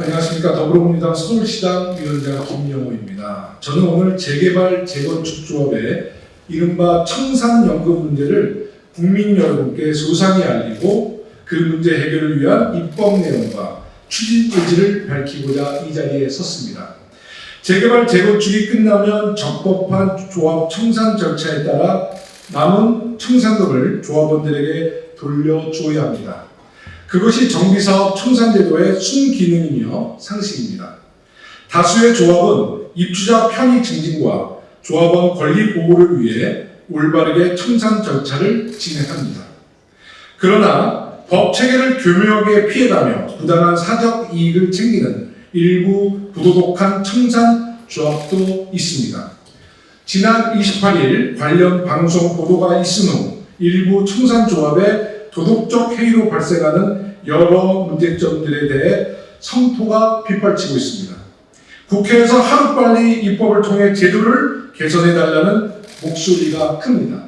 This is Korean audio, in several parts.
안녕하십니까. 더불어민주당 서울시당 위원장 김영호입니다. 저는 오늘 재개발 재건축 조합의 이른바 청산연금 문제를 국민 여러분께 소상히 알리고 그 문제 해결을 위한 입법 내용과 추진 의지를 밝히고자 이 자리에 섰습니다. 재개발 재건축이 끝나면 적법한 조합 청산 절차에 따라 남은 청산금을 조합원들에게 돌려주어야 합니다. 그것이 정비사업 청산제도의 순기능이며 상식입니다. 다수의 조합은 입주자 편의 증진과 조합원 권리 보호를 위해 올바르게 청산 절차를 진행합니다. 그러나 법 체계를 교묘하게 피해가며 부당한 사적 이익을 챙기는 일부 부도덕한 청산 조합도 있습니다. 지난 28일 관련 방송 보도가 있은 후 일부 청산 조합의 도덕적 해이로 발생하는 여러 문제점들에 대해 성토가 빗발치고 있습니다. 국회에서 하루빨리 입법을 통해 제도를 개선해달라는 목소리가 큽니다.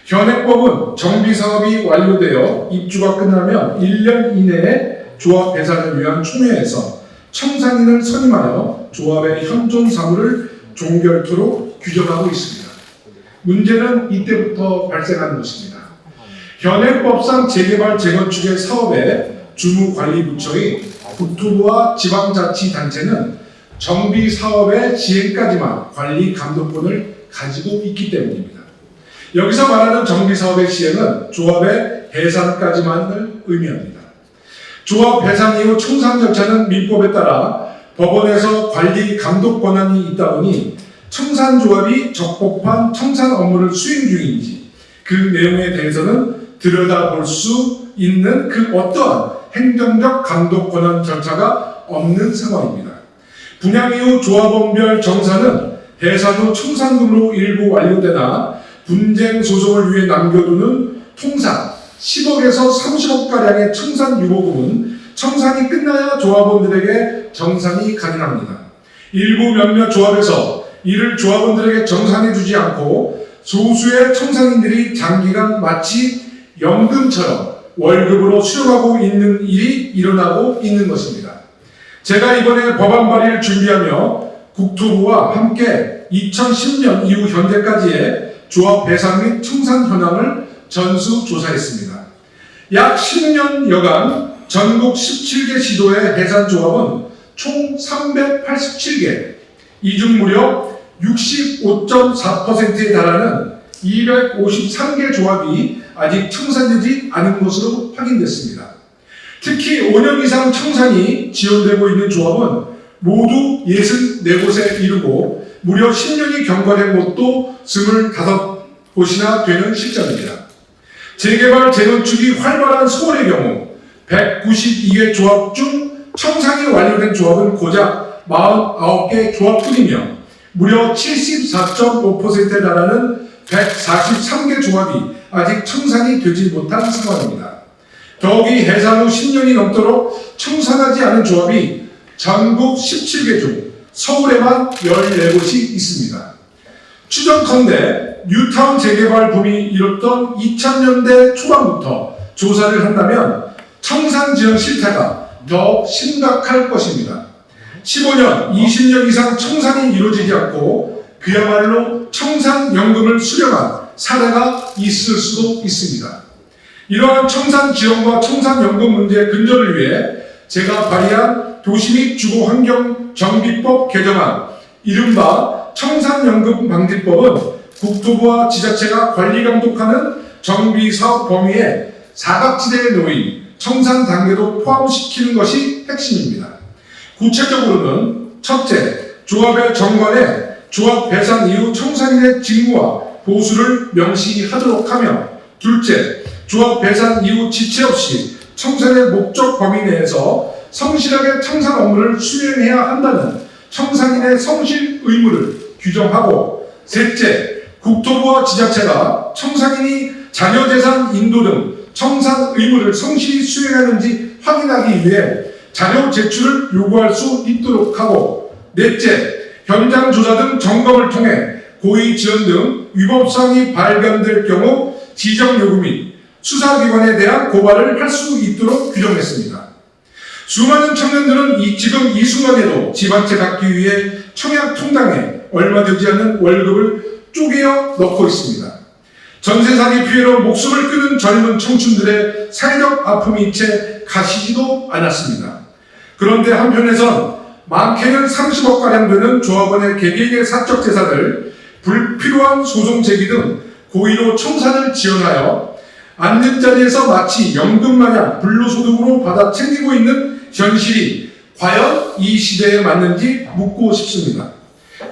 현행법은 정비사업이 완료되어 입주가 끝나면 1년 이내에 조합 배산을 위한 총회에서 청산인을 선임하여 조합의 현존 사무를 종결토록 규정하고 있습니다. 문제는 이때부터 발생하는 것입니다. 현행법상 재개발 재건축의 사업의 주무관리부처인 국토부와 지방자치단체는 정비사업의 시행까지만 관리 감독권을 가지고 있기 때문입니다. 여기서 말하는 정비사업의 시행은 조합의 배산까지만을 의미합니다. 조합 배산 이후 청산 절차는 민법에 따라 법원에서 관리 감독 권한이 있다 보니 청산조합이 적법한 청산 업무를 수행 중인지 그 내용에 대해서는 들여다볼 수 있는 그 어떠한 행정적 감독 권한 절차가 없는 상황입니다. 분양 이후 조합원별 정산은 배산 후 청산금으로 일부 완료되나 분쟁 소송을 위해 남겨두는 통상 10억에서 30억가량의 청산 유보금은 청산이 끝나야 조합원들에게 정산이 가능합니다. 일부 몇몇 조합에서 이를 조합원들에게 정산해주지 않고 소수의 청산인들이 장기간 마치 연금처럼 월급으로 수령하고 있는 일이 일어나고 있는 것입니다. 제가 이번에 법안 발의를 준비하며 국토부와 함께 2010년 이후 현재까지의 조합 배상 및 청산 현황을 전수조사했습니다. 약 10년여간 전국 17개 시도의 해산조합은 총 387개, 이 중 무려 65.4%에 달하는 253개 조합이 아직 청산되지 않은 것으로 확인됐습니다. 특히 5년 이상 청산이 지연되고 있는 조합은 모두 64곳에 이르고 무려 10년이 경과된 곳도 25곳이나 되는 실정입니다. 재개발 재건축이 활발한 서울의 경우 192개 조합 중 청산이 완료된 조합은 고작 49개 조합뿐이며 무려 74.5%에 달하는 143개 조합이 아직 청산이 되지 못한 상황입니다. 더욱이 해산 후 10년이 넘도록 청산하지 않은 조합이 전국 17개 중 서울에만 14곳이 있습니다. 추정컨대 뉴타운 재개발 붐이 일었던 2000년대 초반부터 조사를 한다면 청산 지연 실태가 더 심각할 것입니다. 15년, 20년 이상 청산이 이루어지지 않고 그야말로 청산연금을 수령한 사례가 있을 수도 있습니다. 이러한 청산 지원과 청산연금 문제 근절을 위해 제가 발의한 도시 및 주거환경 정비법 개정안, 이른바 청산연금 방지법은 국토부와 지자체가 관리 감독하는 정비사업 범위에 사각지대에 놓인 청산 단계도 포함시키는 것이 핵심입니다. 구체적으로는 첫째, 조합의 정관에 조합 배상 이후 청산인의 직무와 보수를 명시하도록 하며, 둘째, 조합 배상 이후 지체 없이 청산의 목적 범위 내에서 성실하게 청산 업무를 수행해야 한다는 청산인의 성실 의무를 규정하고, 셋째, 국토부와 지자체가 청산인이 자녀재산 인도 등 청산 의무를 성실히 수행하는지 확인하기 위해 자료 제출을 요구할 수 있도록 하고, 넷째, 현장 조사 등 점검을 통해 고의 지연 등 위법사항이 발견될 경우 지정 요구 및 수사기관에 대한 고발을 할 수 있도록 규정했습니다. 수많은 청년들은 지금 이 순간에도 집 한 채 갖기 위해 청약 통장에 얼마 되지 않는 월급을 쪼개어 넣고 있습니다. 전세 사기 피해로 목숨을 끊은 젊은 청춘들의 사회적 아픔이 채 가시지도 않았습니다. 그런데 한편에선 많게는 30억가량 되는 조합원의 개개인의 사적 재산을 불필요한 소송 제기 등 고의로 청산을 지원하여 앉는 자리에서 마치 연금 마냥 불로소득으로 받아 챙기고 있는 현실이 과연 이 시대에 맞는지 묻고 싶습니다.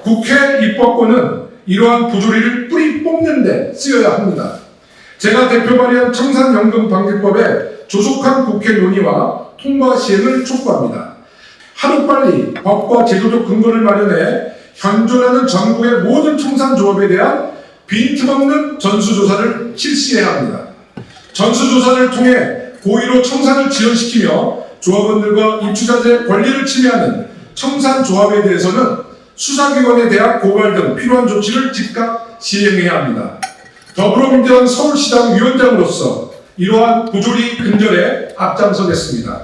국회 입법권은 이러한 부조리를 뿌리 뽑는 데 쓰여야 합니다. 제가 대표 발의한 청산연금방지법의 조속한 국회 논의와 통과 시행을 촉구합니다. 하루빨리 법과 제도적 근거를 마련해 현존하는 전국의 모든 청산조합에 대한 빈틈없는 전수조사를 실시해야 합니다. 전수조사를 통해 고의로 청산을 지연시키며 조합원들과 입주자들의 권리를 침해하는 청산조합에 대해서는 수사기관에 대한 고발 등 필요한 조치를 즉각 시행해야 합니다. 더불어민주당 서울시당 위원장으로서 이러한 부조리 근절에 앞장서겠습니다.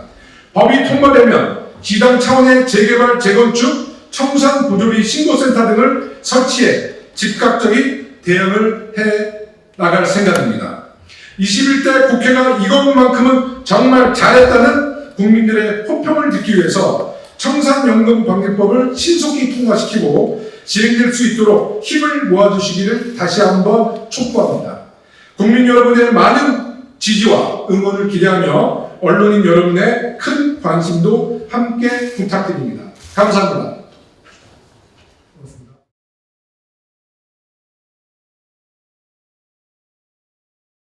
법이 통과되면 시당 차원의 재개발, 재건축, 청산 부조리 신고센터 등을 설치해 즉각적인 대응을 해 나갈 생각입니다. 21대 국회가 이것만큼은 정말 잘했다는 국민들의 호평을 듣기 위해서 청산연금방지법을 신속히 통과시키고 진행될 수 있도록 힘을 모아주시기를 다시 한번 촉구합니다. 국민 여러분의 많은 지지와 응원을 기대하며 언론인 여러분의 큰 관심도 함께 부탁드립니다. 감사합니다.